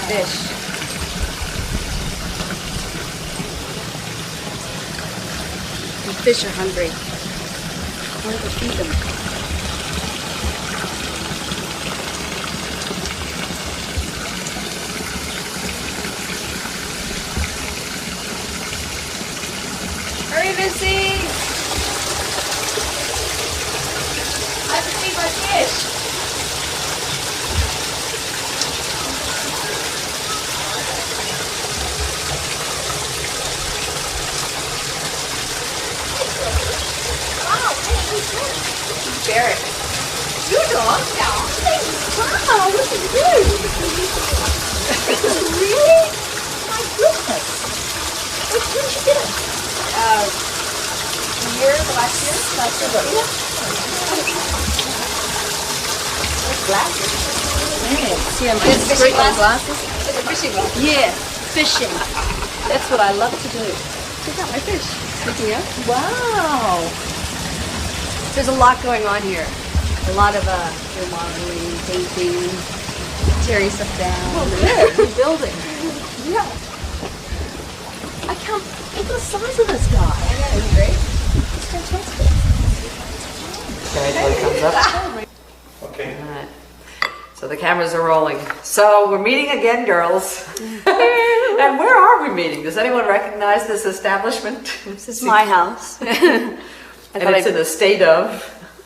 Fish. The fish are hungry. Where do we feed them? Hurry, Missy! I have to feed my fish. Barrett. You dog? Yeah. Wow, look at this. Really? My goodness. When did you get it? Last year. Yeah. Glasses. See, I'm just fishing glasses. Fishing glasses. Yeah, fishing. That's what I love to do. Check out my fish. Looking up. Wow. There's a lot going on here. A lot of remodeling, painting, tearing stuff down. Oh, good. Rebuilding. Yeah. I can't. Look at the size of this guy. I know, it's great. It's fantastic. Okay, so it comes up. Okay. All right. So the cameras are rolling. So we're meeting again, girls. And where are we meeting? Does anyone recognize this establishment? This is my house. And it's in a state of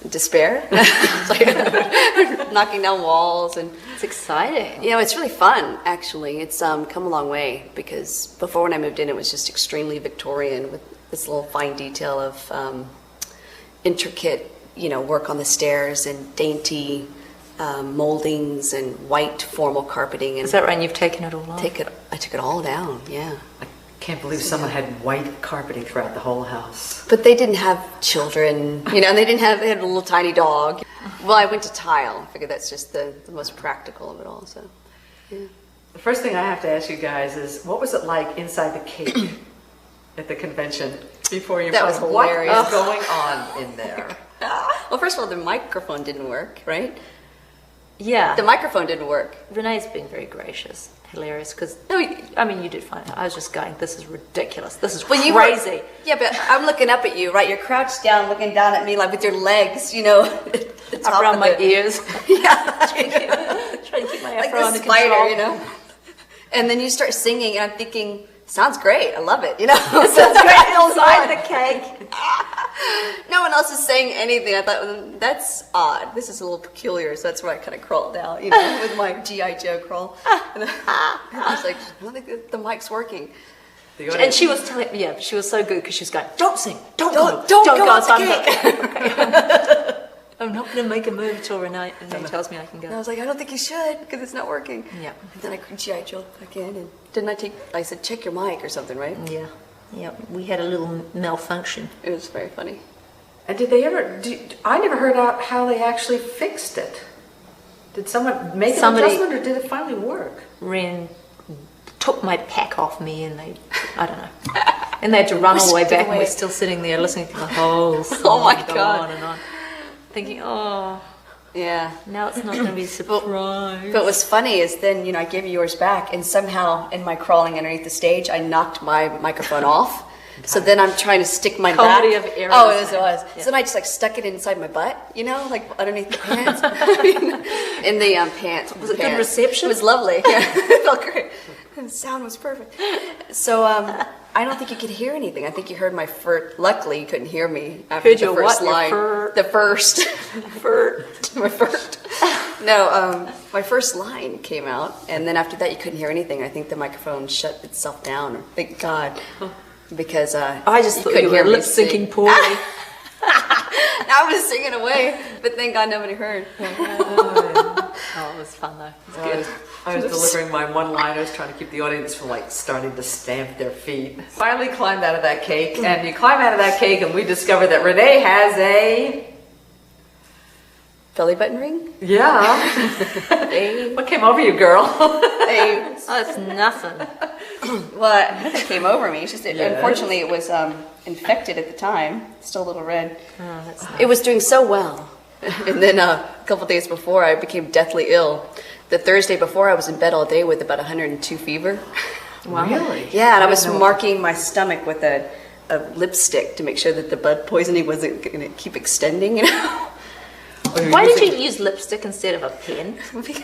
despair. Knocking down walls, and It's exciting. you know, it's really fun. Actually, it's come a long way, because before, when I moved in, it was just extremely Victorian with this little fine detail of intricate, work on the stairs and dainty moldings and white formal carpeting. And Is that right? And you've taken it all off? I took it all down. Yeah. I can't believe someone had white carpeting throughout the whole house. But they didn't have children, and they had a little tiny dog. Well, I went to tile. I figured that's just the most practical of it all. So, yeah. The first thing I have to ask you guys is, what was it like inside the cake at the convention before you? That was hilarious. What is going on in there? Well, first of all, the microphone didn't work, right? Yeah. The microphone didn't work. Renee's been very gracious. Hilarious, because you did fine. I was just going, this is ridiculous. This is crazy. Yeah, but I'm looking up at you, right? You're crouched down, looking down at me, like with your legs, the top around of my ears. Yeah, Trying to keep my like afro under this spider, control. And then you start singing, and I'm thinking, sounds great. I love it, Sounds great Inside the cake. No one else is saying anything. I thought, that's odd. This is a little peculiar, so that's why I kind of crawled down, with my G.I. Joe crawl. And I was like, I don't think the mic's working. And she was telling, she was so good, because she was going, don't sing, don't go off So the I'm like, I'm not going to make a move until Renee tells me I can go. And I was like, I don't think you should, because it's not working. Yeah. And then I G.I. Joe back in, and I said, check your mic or something, right? Yeah. Yeah, we had a little malfunction. It was very funny. And did they ever? I never heard out how they actually fixed it. Did someone make an adjustment, or did it finally work? Ren took my pack off me, and I don't know. And they had to run all the way back, and we're still sitting there listening to the whole song Oh my go God. on and on, thinking, yeah, now it's not going to be a surprise. But what's funny is then, I gave you yours back, and somehow in my crawling underneath the stage, I knocked my microphone off. So then I'm trying to stick my Comedy back. of errors. Oh, it was. Yeah. So then I just stuck it inside my butt, like underneath the pants. In the pants. Was it good reception? It was lovely. Yeah, it felt great. The sound was perfect. So I don't think you could hear anything. I think you heard my first. Luckily, you couldn't hear me after Heard the your first what? line. The first. My first. No, my first line came out, and then after that, you couldn't hear anything. I think the microphone shut itself down. Thank God. Because I just thought you couldn't were hear me lip syncing sing. poorly. I was singing away, but thank God nobody heard. Oh, it was fun though. It was good. I was delivering my one-liners, trying to keep the audience from starting to stamp their feet. Finally climbed out of that cake, and you climb out of that cake, and we discover that Renee has a Belly button ring? What came over you, girl? Oh, it's nothing. Well, nothing came over me. It's just unfortunately it was infected at the time. Still a little red. Oh, that's nice. It was doing so well, and then a couple days before I became deathly ill. The Thursday before I was in bed all day with about 102 fever. Wow. Really? Yeah, and I was marking my stomach with a lipstick to make sure that the blood poisoning wasn't going to keep extending. You know. Why did you use lipstick instead of a pen? Because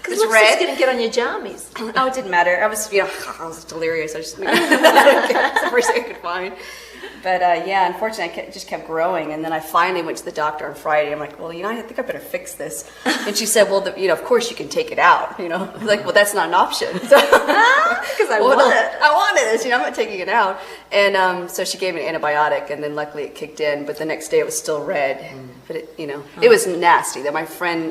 It's red. Going to get on your jammies. Oh, it didn't matter. I was, I was delirious. I was just it's the first thing I could find. But yeah, unfortunately, it just kept growing. And then I finally went to the doctor on Friday. I'm like, well, I think I better fix this. And she said, well, of course you can take it out. I was like, well, that's not an option. Because I want it. I wanted it. I'm not taking it out. And so she gave me an antibiotic, and then luckily it kicked in. But the next day it was still red. But it was nasty. That I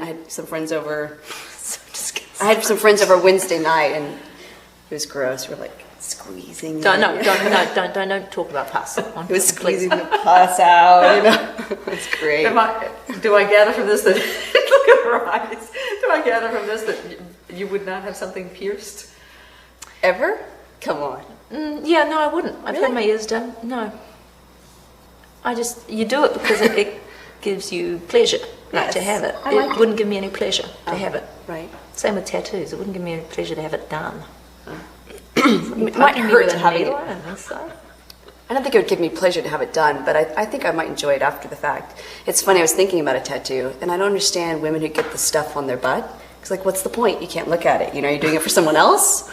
had some friends over. So disgusting. I had some friends over Wednesday night, and it was gross. We're like squeezing. Don't talk about pus. It was squeezing the pus out. It's great. Do I gather from this that look at her eyes? Do I gather from this that you would not have something pierced ever? Come on. Yeah, no, I wouldn't. I've had my ears done. No, you do it because it gives you pleasure, to have it. It wouldn't give me any pleasure to have it. Right. Same with tattoos. It wouldn't give me any pleasure to have it done. It might hurt to have it. I don't think so. I don't think it would give me pleasure to have it done, but I think I might enjoy it after the fact. It's funny, I was thinking about a tattoo, and I don't understand women who get the stuff on their butt. It's like, what's the point? You can't look at it. You're doing it for someone else?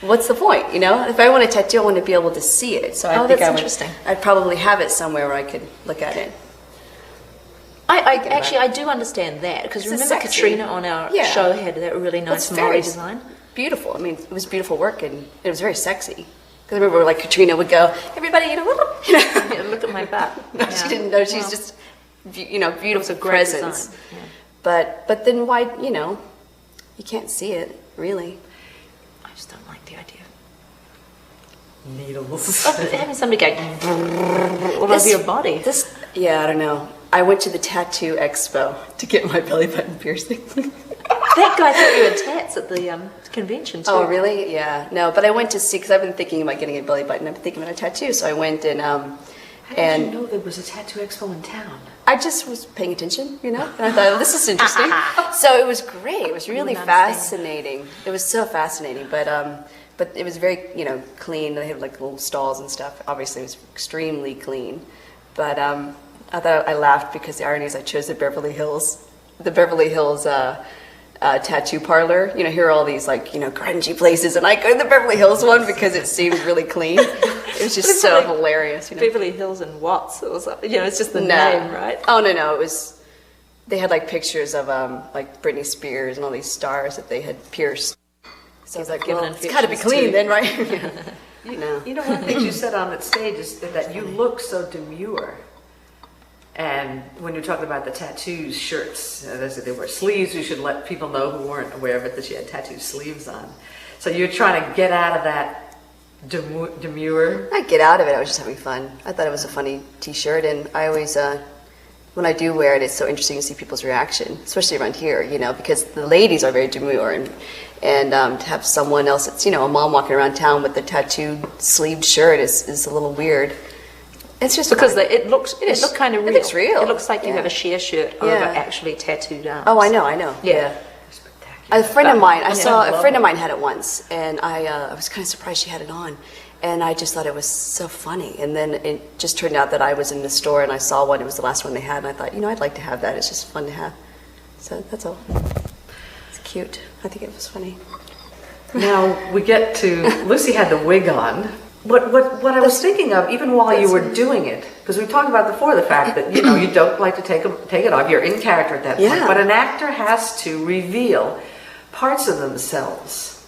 What's the point? If I want a tattoo, I want to be able to see it. So I think interesting. I'd probably have it somewhere where I could look at it. I do understand that, because remember sexy. Katrina on our show had that really nice Maori design? Beautiful. I mean, it was beautiful work, and it was very sexy. Because I remember, Katrina would go, everybody, look at my butt. No, she didn't know. She's just, beautiful presence. Yeah. But then why, you can't see it, really. I just don't like the idea. Needles. Having somebody go all over your body. I don't know. I went to the tattoo expo to get my belly button piercing. That guy thought you had tats at the convention too. Oh, really? Yeah. No, but I went to see, because I've been thinking about getting a belly button. I've been thinking about a tattoo, so I went and... How did you know there was a tattoo expo in town? I just was paying attention, and I thought, this is interesting. So it was great. It was really fascinating. It was so fascinating, but it was very, clean. They had little stalls and stuff. Obviously, it was extremely clean. But I thought I laughed because the irony is I chose the Beverly Hills tattoo parlor. Here are all these grungy places, and I go to the Beverly Hills one because it seemed really clean. It was just so hilarious. Beverly Hills and Watts. It was it's just the name, right? Oh no, it was. They had pictures of Britney Spears and all these stars that they had pierced. So I was like, well, it's got to be clean then, right? One of the things you said on that stage is that you look so demure. And when you're talking about the tattoos, shirts, they wear sleeves. You should let people know who weren't aware of it that she had tattoo sleeves on. So you're trying to get out of that demure. I get out of it. I was just having fun. I thought it was a funny T-shirt, and I always, when I do wear it, it's so interesting to see people's reaction, especially around here. Because the ladies are very demure, and to have someone else that's a mom walking around town with a tattooed sleeved shirt is a little weird. It's just because it looks kind of real. It looks real. It looks like you have a sheer shirt over actually tattooed arms. Oh, I know. Yeah. A friend of mine, a friend of mine had it once, and I was kind of surprised she had it on, and I just thought it was so funny. And then it just turned out that I was in the store and I saw one. It was the last one they had, and I thought, I'd like to have that. It's just fun to have. So that's all. It's cute. I think it was funny. Now we get to Lucy had the wig on. What I was thinking of, even while you were doing it, because we talked about before the fact that you don't like to take it off. You're in character at that point, but an actor has to reveal parts of themselves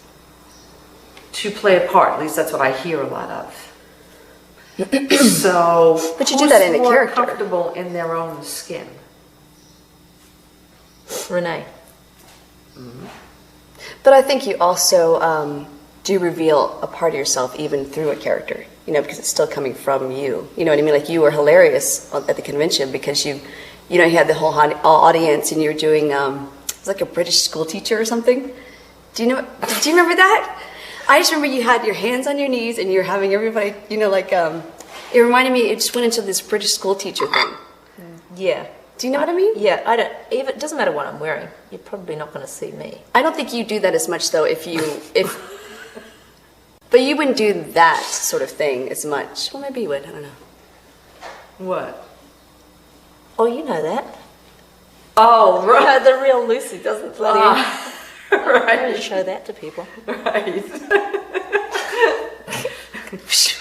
to play a part. At least that's what I hear a lot of. So, but you do that in a character. Comfortable in their own skin. Renee. Mm-hmm. But I think you also do reveal a part of yourself even through a character, because it's still coming from you. You know what I mean? Like you were hilarious at the convention because you had the whole audience and you were doing, it was like a British school teacher or something. Do you remember that? I just remember you had your hands on your knees and you're having everybody, it reminded me, it just went into this British school teacher thing. Yeah. Do you know what I mean? Yeah, I don't. Even it doesn't matter what I'm wearing. You're probably not going to see me. I don't think you do that as much though. But you wouldn't do that sort of thing as much. Well, maybe you would. I don't know. What? Oh, you know that. Oh, right. The real Lucy doesn't bloody. Right. I don't show that to people. Right.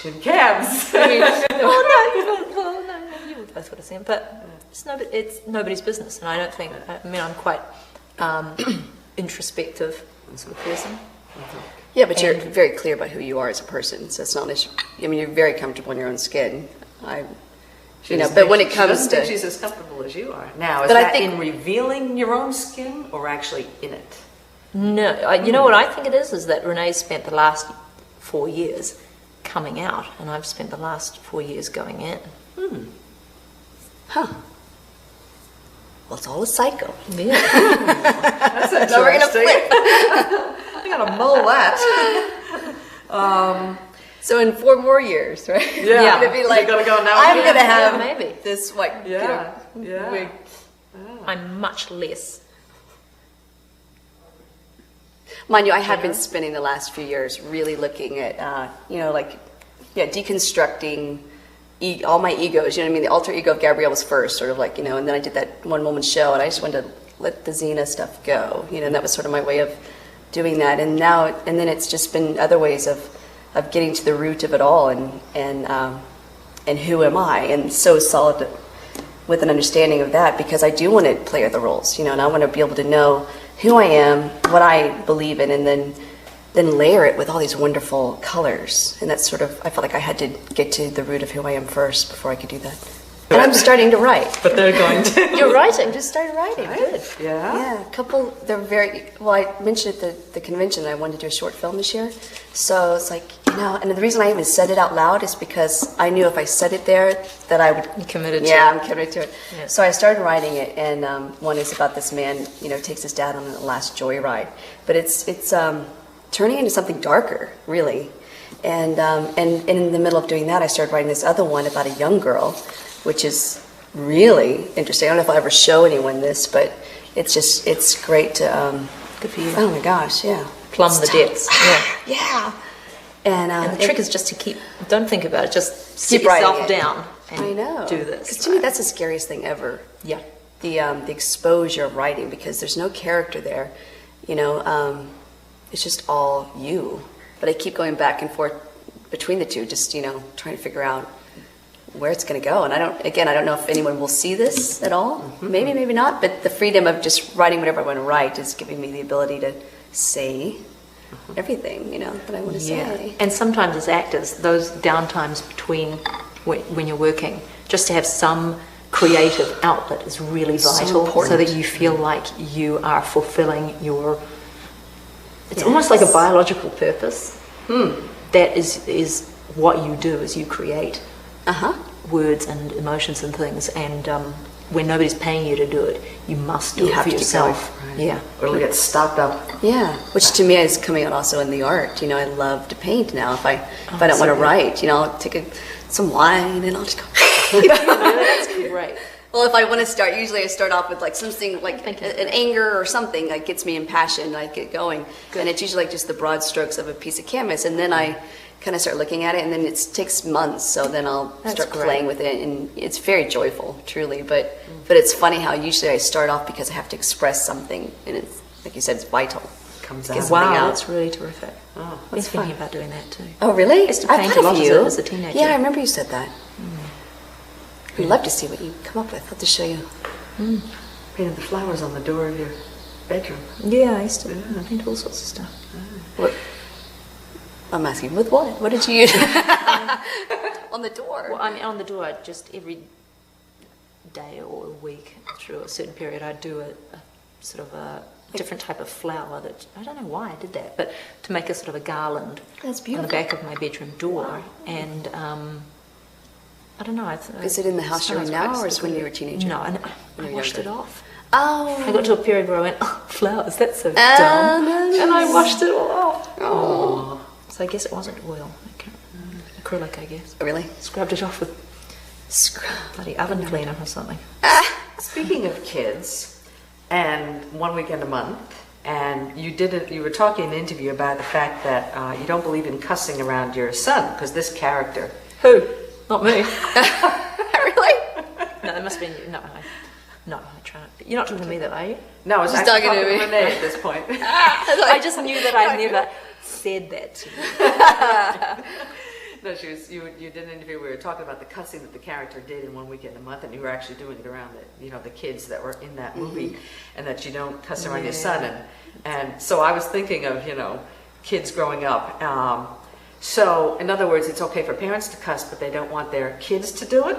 In cabs. No, you both would have seen, but it's nobody's business, and I don't think. I mean, I'm quite introspective sort of person. Yeah, but you're very clear about who you are as a person, so it's not an issue. I mean, you're very comfortable in your own skin. But when it comes she doesn't to, think she's as comfortable as you are. Now, is But I that think- in revealing your own skin or actually in it? No, you know what I think it is that Renee's spent the last 4 years coming out, and I've spent the last 4 years going in. huh? Well, it's all a cycle. Yeah. That's interesting. Now we're gonna flip. I gotta mull that. So in 4 more years, right? Yeah. You're gonna be like, You're gonna go now. I'm gonna have Yeah, maybe. this Yeah. wig. I'm much less. Mind you, I have been spending the last few years really looking at, deconstructing all my egos. You know what I mean? The alter ego of Gabrielle was first, sort of like, and then I did that one woman show, and I just wanted to let the Xena stuff go. And that was sort of my way of doing that. And then it's just been other ways of getting to the root of it all, and who am I? And so solid with an understanding of that, because I do want to play other roles, and I want to be able to know who I am, what I believe in, and then layer it with all these wonderful colors. And that's sort of, I felt like I had to get to the root of who I am first before I could do that. And I'm starting to write. But they're going to. You're writing. Just started writing. Good. Yeah. Yeah, they're I mentioned at the convention that I wanted to do a short film this year. So it's like, and the reason I even said it out loud is because I knew if I said it there that I would. You committed to Yeah, it. I'm committed to it. Yeah. So I started writing it, and one is about this man, takes his dad on the last joyride. But it's turning into something darker, really. And in the middle of doing that, I started writing this other one about a young girl, which is really interesting. I don't know if I'll ever show anyone this, but it's great to. Good for you. Oh my gosh, yeah. Plumb the depths. Yeah. Yeah. And the trick is just to don't think about it, just sit Keep writing yourself it. down and I know. do this. Because to me, that's the scariest thing ever. Yeah. The exposure of writing, because there's no character there. It's just all you. But I keep going back and forth between the two, just trying to figure out where it's going to go. And I don't know if anyone will see this at all. Mm-hmm. Maybe not. But the freedom of just writing whatever I want to write is giving me the ability to say everything, that I want to say. And sometimes as actors, those downtimes between when you're working, just to have some creative outlet is really vital, so that you feel like you are fulfilling your. It's almost like a biological purpose. That is what you do, is you create words and emotions and things, and when nobody's paying you to do it, you must do it for yourself. Right. Yeah. Or it'll get stopped up. Yeah, which to me is coming out also in the art. I love to paint now. If I don't want to write, I'll take some wine and I'll just go. That's great. Well, if I want to start, usually I start off with like something like an anger or something that gets me impassioned, and I get going. Good. And it's usually like just the broad strokes of a piece of canvas, and then I kind of start looking at it, and then it takes months. So then I'll start playing with it, and it's very joyful, truly. But it's funny how usually I start off because I have to express something, and it's like you said, it's vital. Comes Get out. something out. That's really terrific. Oh, I've been that's thinking fun. about doing that too. Oh, really? I used to paint a lot as a teenager. Yeah, I remember you said that. I'd love to see what you come up with. I'll have to show you. Painted the flowers on the door of your bedroom. Yeah, I used to paint all sorts of stuff. What? I'm asking, with what? What did you use? On the door? Well, I mean, on the door, just every day or a week through a certain period, I'd do a sort of a different type of flower that, I don't know why I did that, but to make a sort of a garland That's on beautiful. the back of my bedroom door. And I don't know. Is it in the house you're in now, or is it when you were a teenager? No, I When you were washed it younger? off. Oh. I got to a period where I went, oh, flowers, that's so dumb. no. And I washed it all off. Oh. So I guess it wasn't oil. Acrylic, I guess. Really? Scrubbed it off with bloody oven cleaner or something. Speaking of kids, and 1 weekend a month, and you were talking in an interview about the fact that you don't believe in cussing around your son, because this character... Who? Not me. Really? No, it must be you. No, I try not. You're not talking to me though, are you? No, I was actually talking to Renee at this point. I just knew that I never said that to you. No, you did an interview where we were talking about the cussing that the character did in 1 weekend a month, and you were actually doing it around the kids that were in that movie, and that you don't cuss around your son, and so I was thinking of kids growing up. So in other words, it's okay for parents to cuss, but they don't want their kids to do it,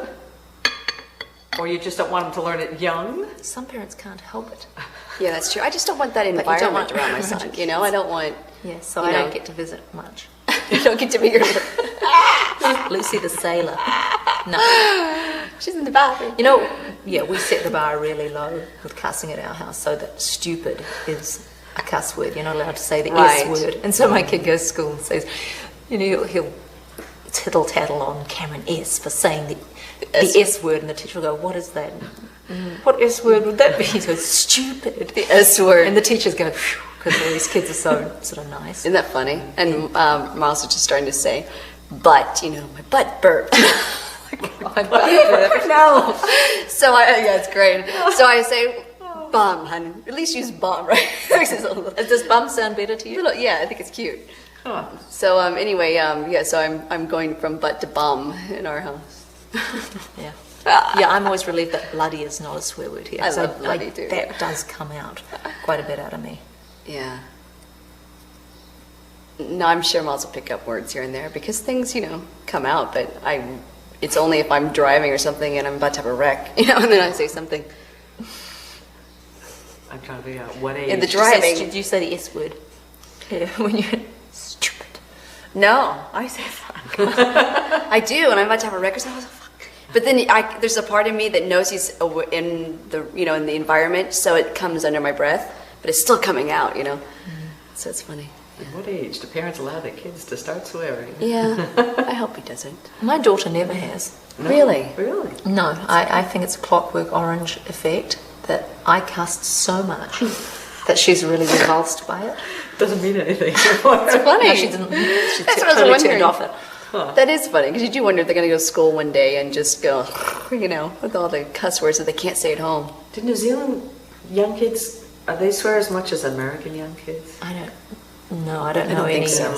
or you just don't want them to learn it young. Some parents can't help it. Yeah, that's true. I just don't want that environment around my son. I don't want. Yeah, so I don't get to visit much. You don't get to be your Lucy the sailor. No. She's in the bathroom. We set the bar really low with cussing at our house, so that stupid is a cuss word. You're not allowed to say the S word. And so my kid goes to school and says, he'll tittle tattle on Cameron S for saying the S word, and the teacher will go, "What is that? What S word would that be?" He goes, "Stupid." The S word. And the teachers go, because all these kids are so sort of nice. Isn't that funny? And Miles was just starting to say, "But my butt burped." My butt burped. No. So it's great. So I say, "Bum, honey." At least use bum, right? Does bum sound better to you? Yeah, I think it's cute. Huh. So anyway, so I'm going from butt to bum in our house. Yeah. Yeah, I'm always relieved that bloody is not a swear word here. I love bloody too. That does come out quite a bit out of me. Yeah. No, I'm sure Miles will pick up words here and there because things, come out, but it's only if I'm driving or something and I'm about to have a wreck, and then I say something. I'm trying to figure out what age. In the driving. Did you say the S word? Yeah, when you're stupid. No, I say fuck. I do, and I'm about to have a wreck or something. I was like, fuck. But then there's a part of me that knows he's in the in the environment, so it comes under my breath, but it's still coming out, So it's funny. At what age do parents allow their kids to start swearing? Yeah, I hope he doesn't. My daughter never has. No? Really? Really? No, I think it's a Clockwork Orange effect that I cussed so much that she's really repulsed by it. Doesn't mean anything. It's funny. No, she didn't. She That's what I was totally wondering. turned off it. Huh. That is funny, because you do wonder if they're going to go to school one day and just go, with all the cuss words that they can't say at home. Do New Zealand young kids, they swear as much as American young kids? I don't know I any. don't think so.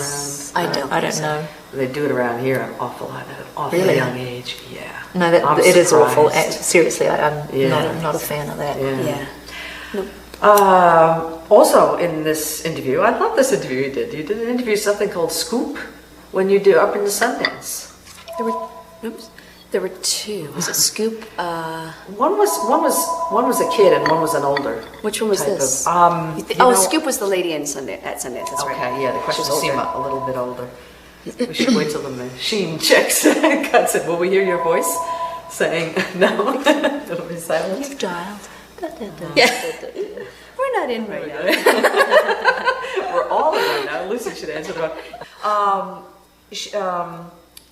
Around, I don't know. They do it around here an awful lot at an awful Really? young age. Yeah. No, I'm it is awful. surprised. Seriously, I'm Yeah. not a fan of that. Yeah. Yeah. Also, in this interview, I love this interview you did. You did an interview, something called Scoop, when you do Up in the Sundance. There were two. Was it Scoop? One was a kid and one was an older. Which one was type this? Of, Scoop was the lady at Sundance. That's right. Okay, yeah, the question She's seemed older. a little bit older. We should wait till the machine checks cuts it. Will we hear your voice saying no? It'll be silent. You've dialed. Yeah. We're not in right now. We're all in right now. Lucy should answer the one.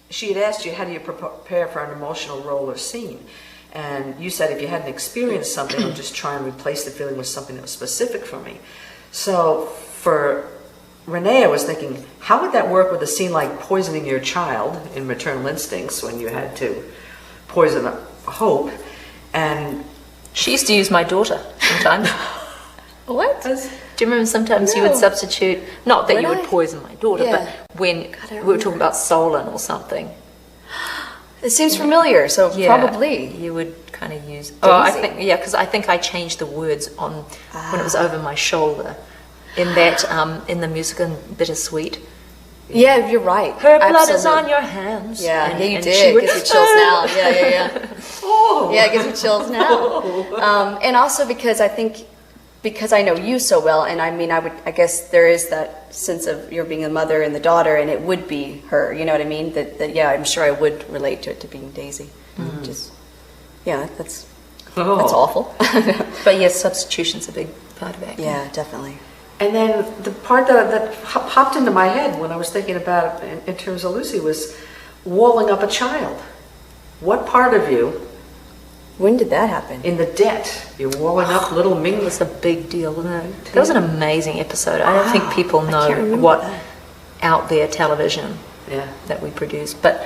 She had asked you, how do you prepare for an emotional role or scene? And you said, if you hadn't experienced something, I'll just try and replace the feeling with something that was specific for me. So for Renee, I was thinking, how would that work with a scene like poisoning your child in Maternal Instincts, when you had to poison Hope? And She used to use my daughter sometimes. What? Do you remember sometimes you would substitute, not that you would poison my daughter, Yeah. but when we were talking about Solon or something. It seems familiar, so probably. You would kind of use... Oh, I Daisy. think, because I think I changed the words on when it was over my shoulder. In that, in the music in Bittersweet. Yeah, you're right. Her blood is Absolutely. on your hands. Yeah, and, yeah, you and did. she would- It gives me chills now. Yeah. oh, Yeah, it gives me chills now. And also because I think, because I know you so well, and I mean, I guess there is that sense of you're being a mother and the daughter, and it would be her. You know what I mean? That yeah, I'm sure I would relate to it to being Daisy. Just that's awful. But yes, substitution's a big part of acting. Yeah, definitely. And then the part that popped into my head when I was thinking about it in terms of Lucy was walling up a child. What part of you, When did that happen? in the debt, you're walling up little Ming? It was a big deal, wasn't it? That was an amazing episode. I don't think people know remember what that. out there television Yeah. that we produced. But,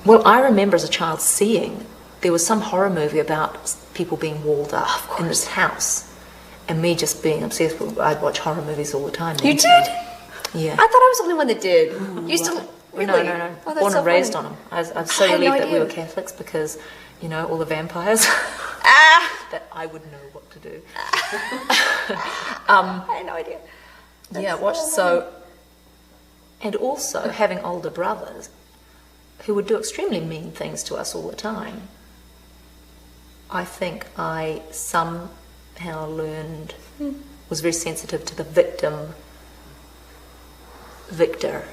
well, I remember as a child seeing there was some horror movie about people being walled up in this house. And me just being obsessed with, I'd watch horror movies all the time. You did? Yeah. I thought I was the only one that did. You used to. Really? No. Oh, that's Born so and raised funny. on them. I'm so I had no relieved that we idea. were Catholics because, you know, all the vampires, Ah! that I would know what to do. I had no idea. Yeah, watch so, and also having older brothers who would do extremely mean things to us all the time. I think I somehow learned, was very sensitive to the victor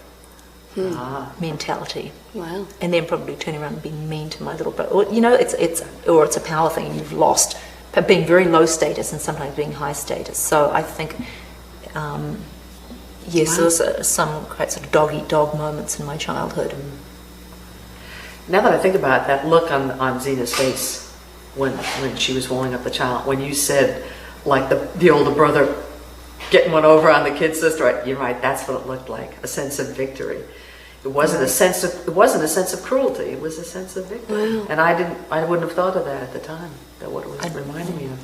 mentality. Wow. And then probably turning around and being mean to my little brother. Or, you know, it's a power thing. You've lost being very low status and sometimes being high status. So I think, yes, there was some quite sort of dog-eat-dog moments in my childhood. Now that I think about it, that look on Xena's face when she was walling up the child, when you said, like the older brother getting one over on the kid sister, you're right, that's what it looked like, a sense of victory. It wasn't a sense of cruelty, it was a sense of victory. Wow. And I wouldn't have thought of that at the time, that what it was reminding me of.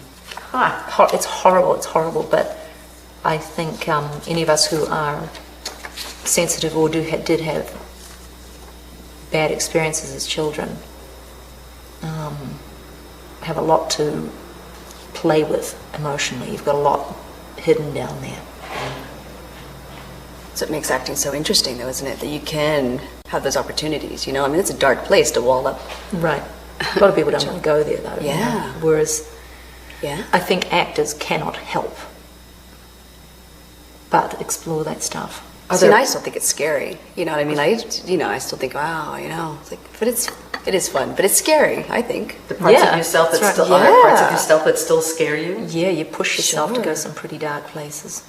It's horrible, but I think any of us who are sensitive or did have bad experiences as children have a lot to play with emotionally. You've got a lot hidden down there. So it makes acting so interesting, though, isn't it? That you can have those opportunities. You know, I mean, it's a dark place to wall up. Right. A lot of people don't want to go there, though. you Yeah. know. Whereas Yeah. I think actors cannot help but explore that stuff. See, and I still think it's scary. You know what I mean? I still think, wow, you know, it's like, but it is fun, but it's scary, I think. The parts Yeah, of yourself that that's still right. are there parts of Yeah. yourself that still scare you. Yeah, you push yourself to Sure. go some pretty dark places.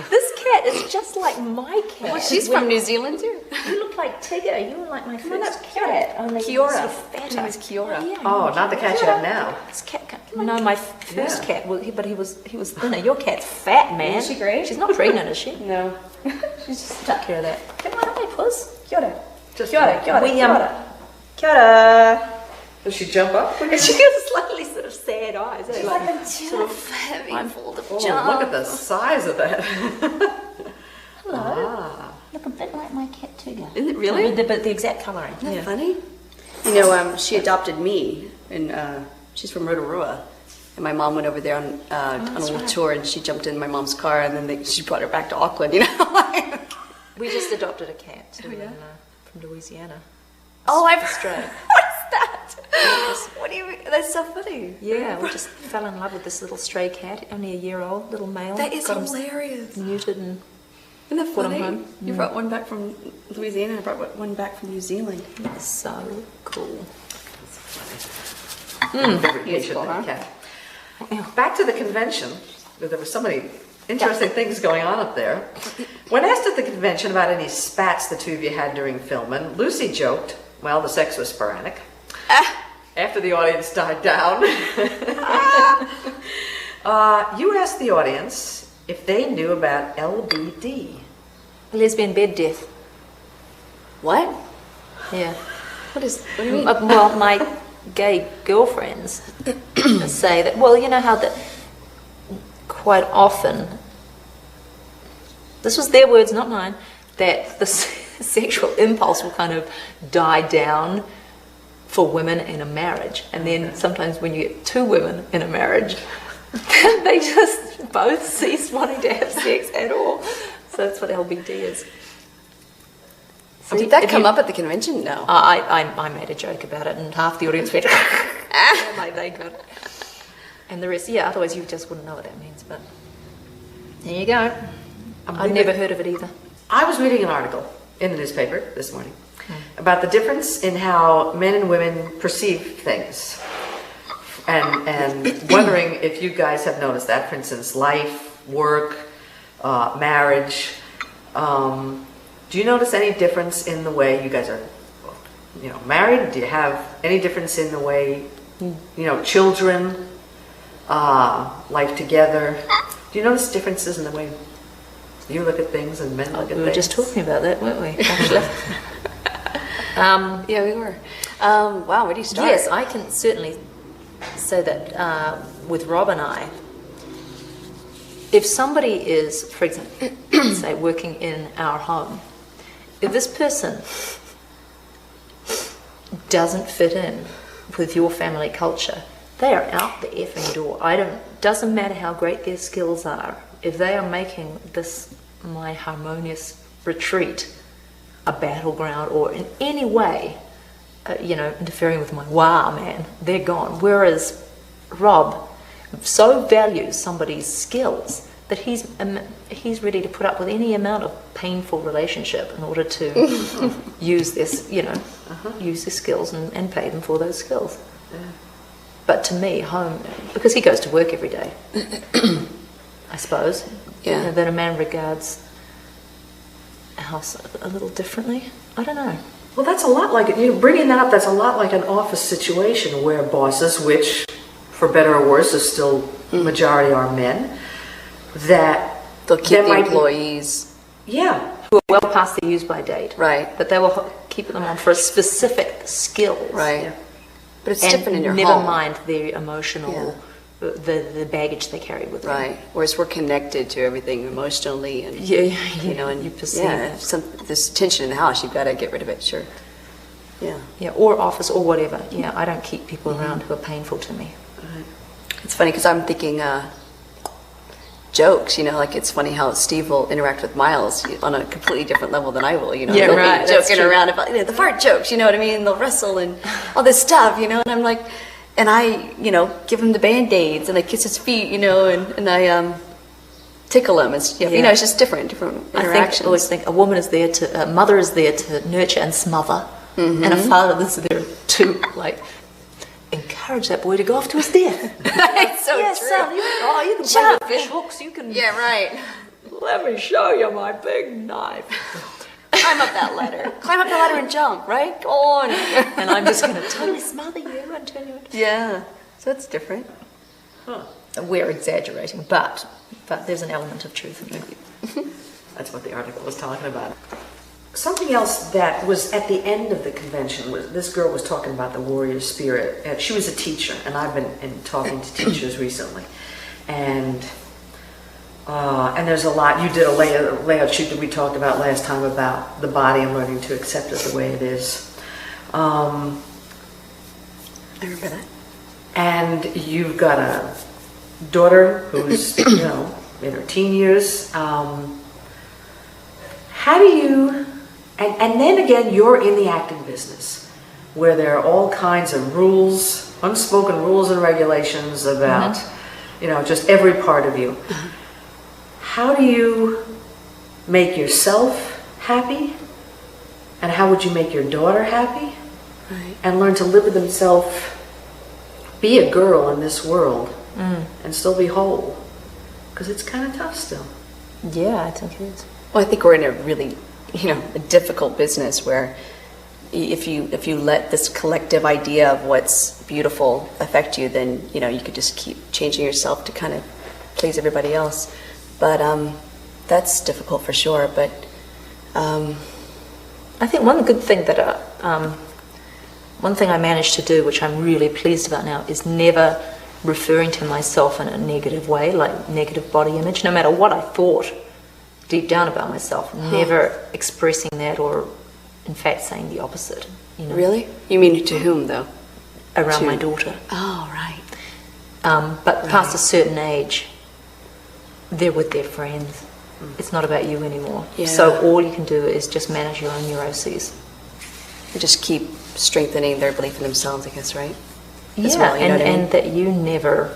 This cat is just like my cat. Well, she's from New Zealand, too. You look like Tigger. You were like my first cat. Only Kiora. sort of Her fatter. name is Kiora. Yeah, Oh, not the cat you have now. This cat. No, my first Yeah. cat. Well, but he was thinner. Your cat's fat, man. Is she great? She's not pregnant, is she? No. She's just took care of that. Come on, hi, puss. Kia ora. Just Kia ora, kia ora, We, kia ora. Kia ora. Does she jump up? And she has slightly sort of sad eyes. She's like a sort of heavy fold of Oh, jump. look at the size of that. Hello. Look a bit like my cat Tigger. Is it really? But the exact colouring. Isn't that funny? You know, she adopted me, and she's from Rotorua. And my mom went over there on a little tour, and she jumped in my mom's car, and then she brought her back to Auckland, you know? We just adopted a cat too, from Louisiana. Oh, I've Australia. What's that? What do you mean? That's so funny. Yeah, we just fell in love with this little stray cat, only a year old, little male. That is Got him hilarious. Neutered and Isn't that Brought 'em funny? home. You brought one back from Louisiana, and I brought one back from New Zealand. it's so cool. Favorite Beautiful, patient huh? cat. Back to the convention. There were so many interesting things going on up there. When asked at the convention about any spats the two of you had during filming, Lucy joked, well, the sex was sporadic. After the audience died down, you asked the audience if they knew about LBD. Lesbian bed death. What? Yeah. What do you mean? Well, my gay girlfriends say that, well, you know how that quite often, this was their words, not mine, that the sexual impulse will kind of die down for women in a marriage. And then sometimes when you get two women in a marriage, they just both cease wanting to have sex at all. So that's what LBD is. So Did that come up at the convention? No. I made a joke about it, and half the audience went, like they got it. And the rest, yeah, otherwise you just wouldn't know what that means. But there you go. I'd never heard of it either. I was reading an article in the newspaper this morning about the difference in how men and women perceive things. And wondering if you guys have noticed that. For instance, life, work, marriage. Do you notice any difference in the way you guys are, married? Do you have any difference in the way, children, life together? Do you notice differences in the way you look at things and men look at things? We were just talking about that, weren't we, actually? Yeah, we were. Wow, where do you start? Yes, I can certainly say that with Rob and I, if somebody is, for example, say working in our home, if this person doesn't fit in with your family culture, they are out the effing door. Doesn't matter how great their skills are, if they are making this, my harmonious retreat, a battleground, or in any way, interfering with my wow man, they're gone. Whereas Rob so values somebody's skills that he's ready to put up with any amount of painful relationship in order to use this, use his skills and pay them for those skills. Yeah. But to me, home, because he goes to work every day, I suppose, that a man regards a house a little differently. I don't know. Well, that's a lot like it. Bringing that up, that's a lot like an office situation where bosses, which, for better or worse, is still majority are men, that they'll keep the employees. Who are well past the use by date. Right. But they will keep them on for a specific skills. Right. Yeah. But it's different in your never home. mind the emotional, the baggage they carry with them. Right. Whereas we're connected to everything emotionally, and and you perceive if there's tension in the house, you've got to get rid of it. Sure. Yeah. Yeah. Or office or whatever. Yeah. I don't keep people around who are painful to me. Right. It's funny because I'm thinking jokes. Like it's funny how Steve will interact with Miles on a completely different level than I will. Yeah, they'll right. be joking around about the fart jokes. You know what I mean? They'll wrestle and all this stuff. And I'm like. And I, give him the Band-Aids, and I kiss his feet, and I tickle him. It's, it's just different interactions. I always think a woman is there a mother is there to nurture and smother, and a father is there to, encourage that boy to go off to his death. It's so true. Son, you can play with fish hooks, you can... Yeah, right. Let me show you my big knife. Climb up that ladder. Climb up the ladder and jump, right? Go on. And I'm just going to totally smother you and turn you into... Yeah. So it's different. Huh. We're exaggerating, but there's an element of truth in it. That's what the article was talking about. Something else that was at the end of the convention was this girl was talking about the warrior spirit. She was a teacher, and I've been talking to teachers recently. And there's a lot. You did a layout sheet that we talked about last time about the body and learning to accept it the way it is. I remember that. And you've got a daughter who's, in her teen years. How do you... And then again, you're in the acting business, where there are all kinds of rules, unspoken rules and regulations about, just every part of you. How do you make yourself happy? And how would you make your daughter happy? Right. And learn to live with themselves, be a girl in this world, and still be whole? Because it's kind of tough still. Yeah, I think it is. Well, I think we're in a really, a difficult business where if you let this collective idea of what's beautiful affect you, then, you could just keep changing yourself to kind of please everybody else. But that's difficult for sure. But I think one good thing that one thing I managed to do, which I'm really pleased about now, is never referring to myself in a negative way, like negative body image, no matter what I thought deep down about myself. Never expressing that, or in fact saying the opposite. Really? You mean to whom though? Around my daughter. Oh, right. But past a certain age, they're with their friends. It's not about you anymore. Yeah. So all you can do is just manage your own neuroses. And just keep strengthening their belief in themselves, I guess, right? Yeah, well, and that you never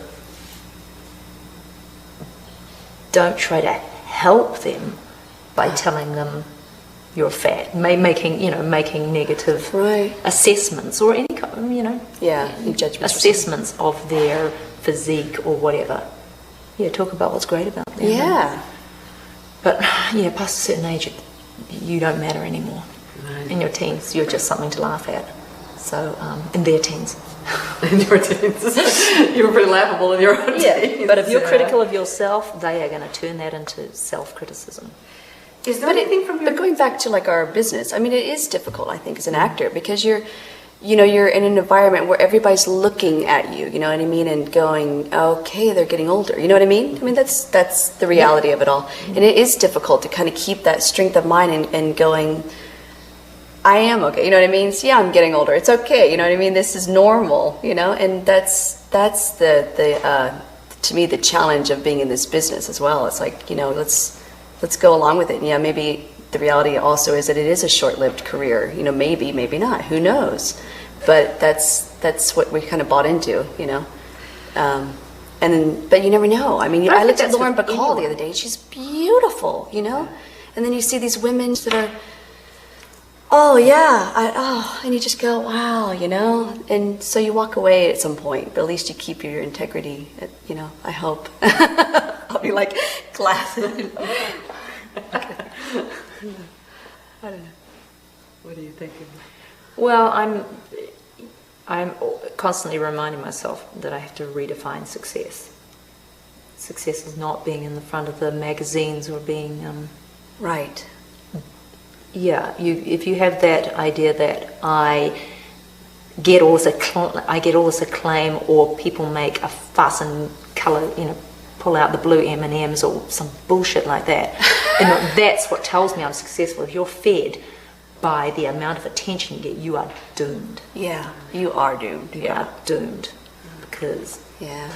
don't try to help them by telling them you're fat, making negative assessments or any judgments, assessments of their physique or whatever. talk about what's great about them. Yeah. But yeah, past a certain age, you don't matter anymore. Right. In your teens, you're just something to laugh at. So, in their teens. In your teens. You were pretty laughable in your own teens. But if you're critical of yourself, they are going to turn that into self-criticism. Is there anything from your... But going back to like our business, I mean, it is difficult, I think, as an actor, because you're in an environment where everybody's looking at you, you know what I mean, and going, okay, they're getting older, you know what I mean? I mean, that's the reality of it all. And it is difficult to kind of keep that strength of mind and going, I am okay, you know what I mean? So yeah, I'm getting older. It's okay, you know what I mean? This is normal, you know? And that's the to me, the challenge of being in this business as well. It's like, you know, let's go along with it. And yeah, maybe the reality also is that it is a short-lived career. You know, maybe not. Who knows? But that's what we kind of bought into, you know. But you never know. I mean, I looked at Lauren Bacall the other day. She's beautiful, you know. And then you see these women that are, and you just go, wow, you know. And so you walk away at some point, but at least you keep your integrity. You know, I hope. I'll be like glasses. I don't know. What are you thinking? Well, I'm constantly reminding myself that I have to redefine success. Success is not being in the front of the magazines or being right. Yeah, if you have that idea that I get all this acclaim, or people make a fuss and color, you know, pull out the blue M&Ms or some bullshit like that, and that's what tells me I'm successful. If you're fed by the amount of attention you get, you are doomed. Yeah, you are doomed. You are doomed, because yeah,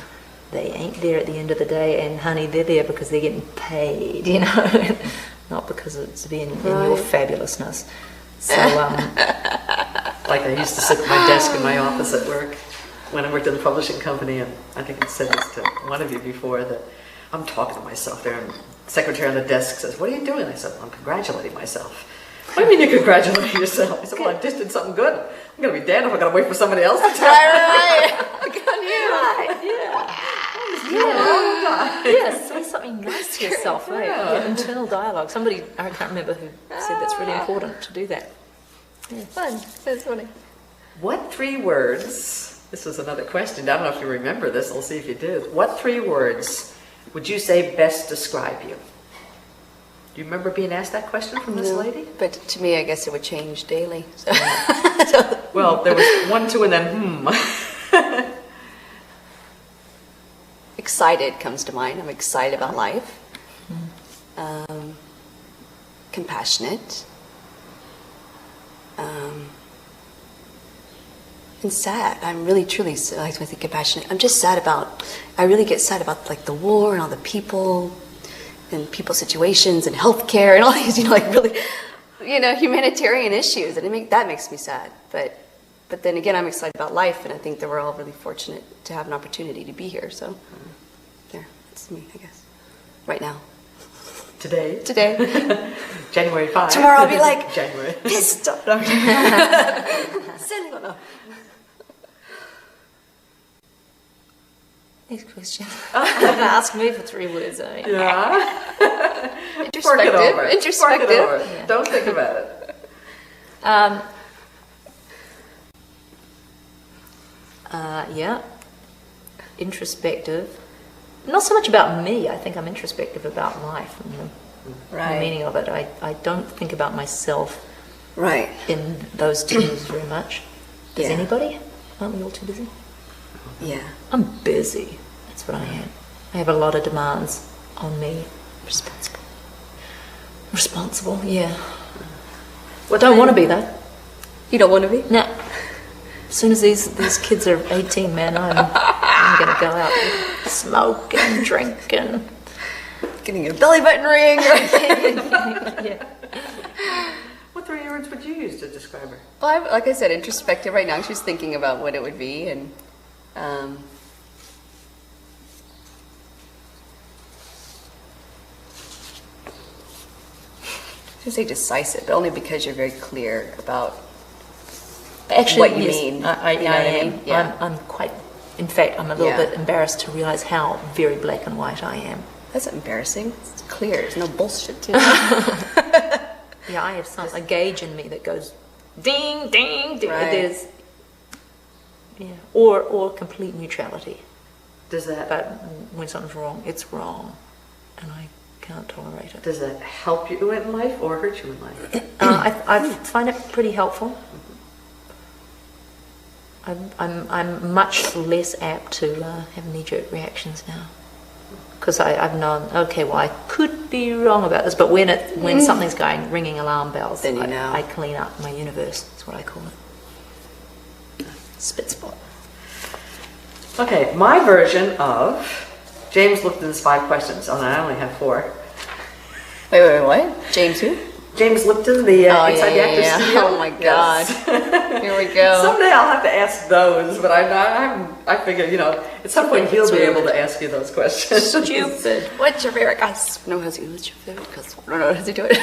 they ain't there at the end of the day, and honey, they're there because they're getting paid, you know, not because it's in your fabulousness. So, like I used to sit at my desk in my office at work when I worked in the publishing company, and I think I said this to one of you before, that I'm talking to myself there, and the secretary on the desk says, "What are you doing?" I said, "I'm congratulating myself." "What do you mean you're congratulating yourself?" I said, "Well, I just did something good. I'm going to be damned if I'm going to wait for somebody else to tell me." Right. Good on you. right, yeah, say something nice to yourself. Right? Yeah, internal dialogue. Somebody, I can't remember who said that's really important to do that. Yeah. Fun. That's funny. What 3 words, this was another question, I don't know if you remember this, we'll see if you do. What 3 words would you say best describe you? Do you remember being asked that question from this lady? But to me, I guess it would change daily. So. Well, there was 1, 2, and then Excited comes to mind. I'm excited about life. Compassionate. And sad. I'm really, truly, like when I think compassionate, I'm just sad about, I really get sad about like the war and all the people and people's situations and healthcare and all these, you know, like really, you know, humanitarian issues. And that makes me sad. But then again, I'm excited about life, and I think that we're all really fortunate to have an opportunity to be here. So, there, that's me, I guess. Right now. Today. January 5. Tomorrow I'll be like, January. pissed off. Sending on. Next question. Ask me for 3 words. I mean. Yeah. Introspective. Introspective. Yeah. Don't think about it. Yeah. Introspective. Not so much about me. I think I'm introspective about life and the meaning of it. I don't think about myself in those terms very much. Does anybody? Aren't we all too busy? Yeah. I'm busy. That's what I am. I have a lot of demands on me. Responsible, yeah. Well, don't want to be though. You don't want to be? No. As soon as these kids are 18, man, I'm going to go out and smoke and drink and... Getting a belly button ring. Yeah. What 3 words would you use to describe her? Well, like I said, introspective right now. She's thinking about what it would be, and I should say decisive, but only because you're very clear about actually what you yes, mean. I you know what am. I mean? Yeah. I'm quite In fact, I'm a little Yeah. bit embarrassed to realize how very black and white I am. That's embarrassing. It's clear. There's no bullshit to it. Yeah, I have a gauge in me that goes ding, ding, ding. Right. There's, or complete neutrality. Does that But when something's wrong, it's wrong, and I can't tolerate it. does that help you in life or hurt you in life? I find it pretty helpful. I'm much less apt to have knee-jerk reactions now, because I've known, okay, well, I could be wrong about this, but when something's ringing alarm bells, Then you know. I clean up my universe. That's what I call it. Spit spot. Okay, my version of James looked at his 5 questions. Oh, no, I only have 4. Wait, what? James who? James Lipton, the Inside the Actors Studio. Oh my God. Yes. Here we go. Someday I'll have to ask those, but I figure, at some point he'll be able to ask you those questions. Stupid. What's your favorite cusp? No, what's your favorite cusp? No, how's he do it?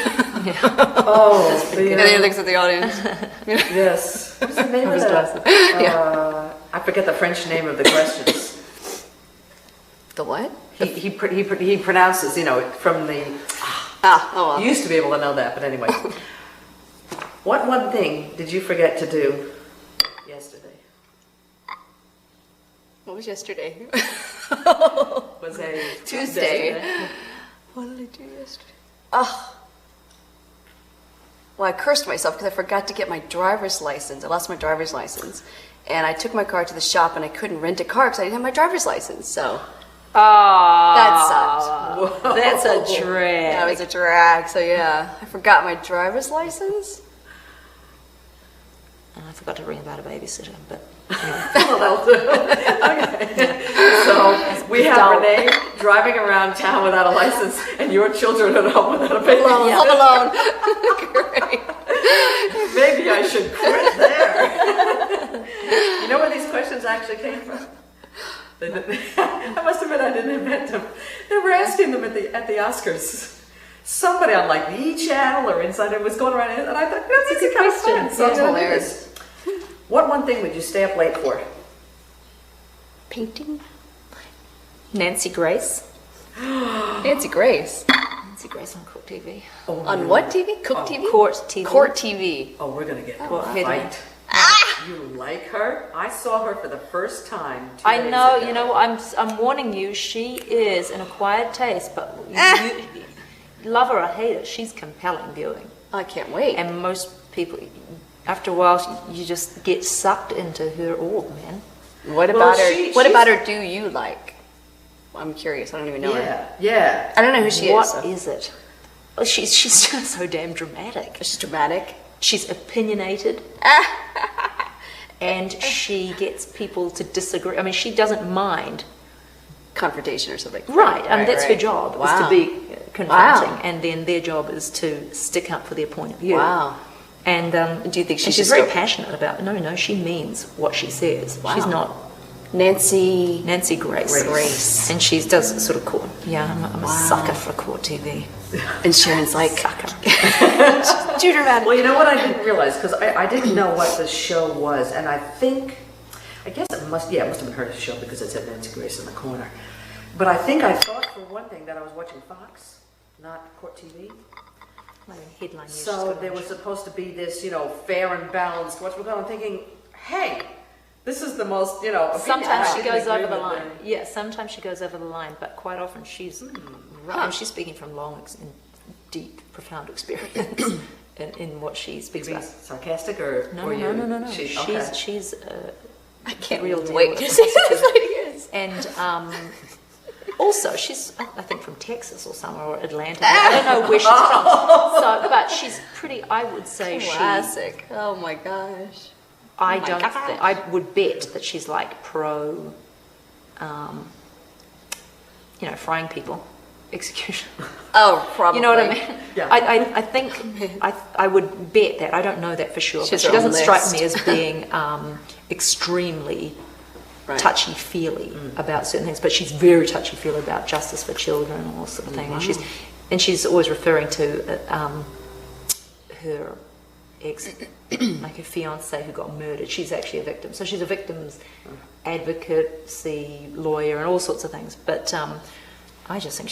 Oh, And then he looks at the audience. yes. What's the name of that? I forget the French name of the questions. The what? He pronounces, from the... Well. You used to be able to know that, but anyway. What one thing did you forget to do yesterday? What was yesterday? Was a Tuesday. What did I do yesterday? Oh. Well, I cursed myself because I forgot to get my driver's license. I lost my driver's license. And I took my car to the shop and I couldn't rent a car because I didn't have my driver's license. So that sucked. Whoa. That's a drag. That was a drag. So yeah, I forgot my driver's license. And I forgot to ring about a babysitter, but anyway. Well, that'll do. Okay. So we have Renee driving around town without a license and your children at home without a babysitter. Home alone. Great. Maybe I should quit there. You know where these questions actually came from? I must admit I didn't invent them. They were asking them at the Oscars. Somebody on like the E! Channel or Inside It was going around, and I thought that's a kind of fun. So That's hilarious. What one thing would you stay up late for? Painting. Nancy Grace. Nancy Grace. Nancy Grace on Court TV. Oh, On what TV? Cook TV? Court TV. Court TV. Oh, we're gonna get Court a headline. fight. You like her? I saw her for the first time. 2 I days know, ago. I'm warning you, she is an acquired taste, but you love her or hate her, she's compelling viewing. I can't wait. And most people, after a while, you just get sucked into her orb, man. What Well, about her? she's- What about her? Do you like? I'm curious. I don't even know her. Yeah. I don't know who she What is. So. is it? Oh, she's just so damn dramatic. She's dramatic. She's opinionated. And she gets people to disagree. I mean, she doesn't mind. Confrontation or something. Right, I mean, that's her right. job, is Wow. to be confronting. Wow. And then their job is to stick up for their point of view. Wow. And Do you think she's she's very just passionate about it. No, she means what she says. Wow. She's not Nancy Grace. Grace. And she does sort of court. Yeah, I'm a sucker for court TV. and Sharon's like Sucker. too dramatic. Well, you know what I didn't realize, because I didn't know what the show was, and I guess it must have been her show because it said Nancy Grace in the corner. But I thought for one thing that I was watching Fox, not Court TV. Like a headline. So there was supposed to be this, fair and balanced. What's going on? I'm thinking, hey, this is the most, opinion. Sometimes I she didn't goes agree over the with line. Yeah, sometimes she goes over the line, but quite often she's right. And she's speaking from and deep, profound experience in what she speaks Being about. sarcastic or No. Okay. She's I can't real deal wait with to see who this lady is. and also she's I think from Texas or somewhere or Atlanta. I don't know where she's from. So, but she's pretty. I would say Classic. Oh my gosh. I my don't. gosh. I would bet that she's like pro. Frying people, execution. Oh, probably. You know what I mean? Yeah. I think I would bet that. I don't know that for sure. She But has she her own doesn't strike list. me as being extremely Right. touchy-feely about certain things. But she's very touchy-feely about justice for children and all sort of thing. And she's always referring to her like her fiance who got murdered. She's actually a victim. So she's a victim's advocacy lawyer and all sorts of things. But I just think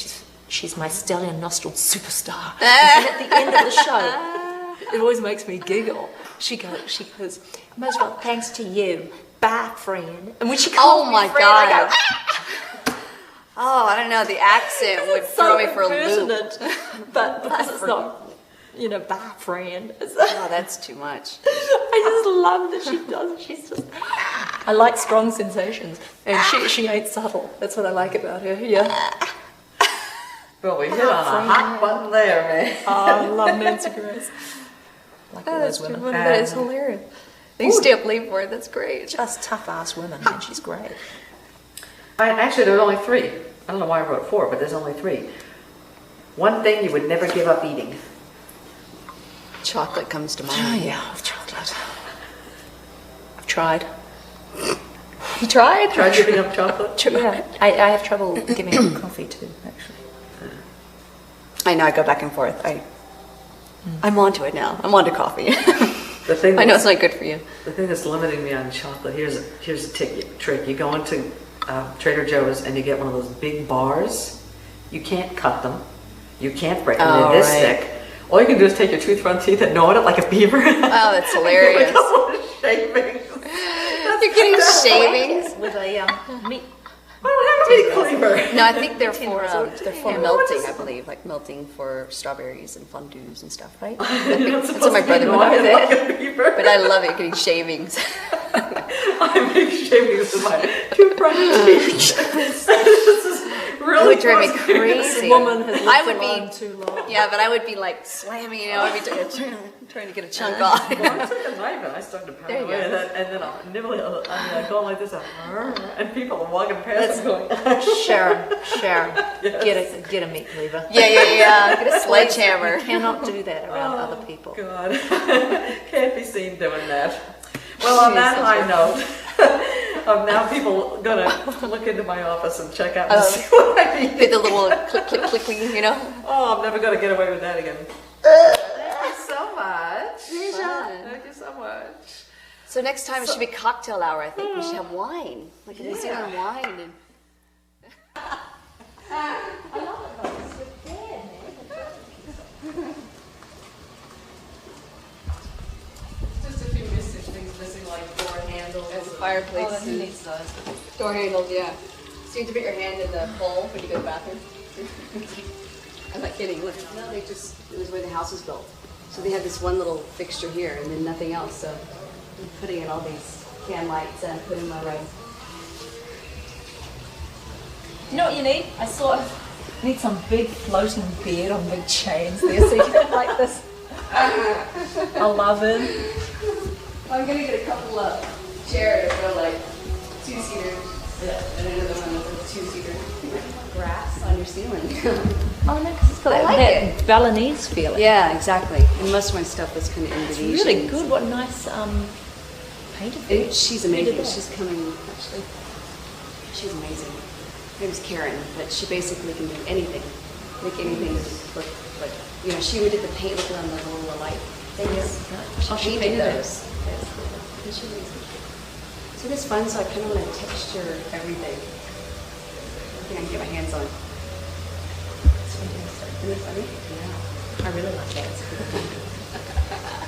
she's my stallion nostril superstar. And at the end of the show, it always makes me giggle. She goes, most of all, thanks to you, bye, friend. And when she calls me friend, I go, oh, I don't know. The accent would throw me for a loop. But because it's not, bye, friend. Oh, that's too much. I just love that she does. She's just. I like strong sensations, and she ain't subtle. That's what I like about her. Yeah. Well, we hit on a hot button there, man. Oh, I love Nancy Grace. Like all those women. That is hilarious. You stay up late for it. That's great. Just tough ass women, and she's great. Actually, there were only 3. I don't know why I wrote 4, but there's only 3. One thing you would never give up eating. Chocolate comes to mind. Oh, yeah, chocolate. I've tried. You tried? Tried giving up chocolate? Yeah, I have trouble giving up coffee too, actually. I know, I go back and forth. I'm onto it now. I'm onto coffee. The thing I know it's not good for you. The thing that's limiting me on chocolate, here's a trick. You go into Trader Joe's and you get one of those big bars. You can't cut them. You can't break them. They're this thick. All you can do is take your tooth front teeth and gnaw it like a beaver. Oh, that's hilarious. Shavings. You're getting shavings? With a meat. I don't have a meat cleaver. No, I think they're for melting, I believe. Like melting for strawberries and fondues and stuff, right? That's what my brother would do. But I love it, getting shavings. I make shavings with my tooth front teeth. This is really It would drive me crazy. This woman has lived alone too long. Yeah, but I would be like slamming, I'd be trying to get a chunk off. Well, I took a knife and I started to pound away, and then I'll nibble it, going like this, and people are walking past going, Sharon, yes. get a meat cleaver. Yeah. Get a sledgehammer. You cannot do that around other people. God, can't be seen doing that. Well, on that high note, now people gonna look into my office and check out and see what I eat. With the little click, Oh, I'm never gonna get away with that again. Thank you so much. Thank you so much. So next time it should be cocktail hour, I think. We should have wine. Like a New Zealand wine. And Just a few missing like door handles. As a fireplace. Oh, he needs those. Door handles, yeah. So you have to put your hand in the hole when you go to the bathroom. I'm not kidding. Look, no, it was where the house was built. So they had this one little fixture here and then nothing else. So I'm putting in all these can lights and put in my room. You know what you need? I saw you need some big floating beard on big chains there, so you can like this. I love it. I'm gonna get a couple of chairs that are like 2-seaters. Yeah. And another one that's a 2-seater. Grass on your ceiling. Oh no, because it's got I like that Balinese feeling. Yeah, exactly. And most of my stuff is kind of Indonesian. It's really good. What nice painted. She's amazing. She's coming, actually. She's amazing. Her name's Karen, but she basically can do anything. Make anything look like, she would do the paint look on the little light things. She painted those. She's amazing. So it's fun, so I kind of want to texture everything. Everything I can get my hands on. It's fantastic. Isn't it funny? Yeah. I really like that. It's good.